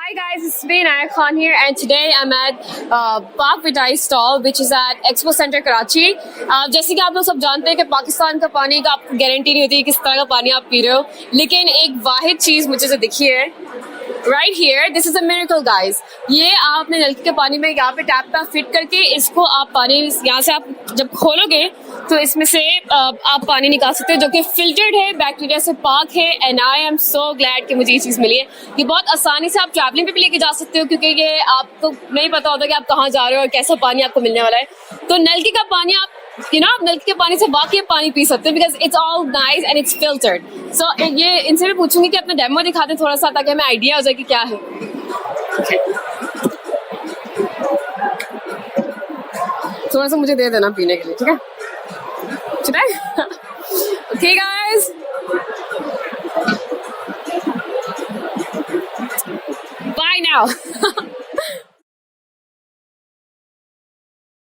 Hi guys, it's me Inayakhan here, and today I'm at Pakvitae stall, which is at Expo Center Karachi. जैसे कि आप लोग सब जानते हैं कि पाकिस्तान का पानी का आपको गारंटी नहीं होती है किस तरह का पानी आप पी रहे हो, लेकिन एक वाहिद चीज़ मुझे जो दिखी है right here, this is a miracle guys. ये आप अपने नलके के पानी में यहाँ पे टैप पे फिट करके इसको आप पानी यहाँ से आप जब खोलोगे तो इसमें से आप पानी निकाल सकते हो जो कि फिल्टर्ड है, बैक्टीरिया से पाक है. And I am so glad कि मुझे ये चीज़ मिली है. ये बहुत आसानी से आप ट्रैवलिंग पे भी लेके जा सकते हो क्योंकि ये आपको नहीं पता होता कि आप कहाँ जा रहे हो और कैसा पानी आपको मिलने वाला है. तो नलके का पानी आप आप नलके के पानी से बाकी पानी पी सकते हो because it's all nice and it's filtered. So ये इनसे भी पूछूंगी कि अपना डेमो दिखाते थोड़ा सा ताकि हमें आइडिया हो जाए कि क्या है. थोड़ा सा मुझे दे देना पीने के लिए, ठीक है? Okay guys, bye now.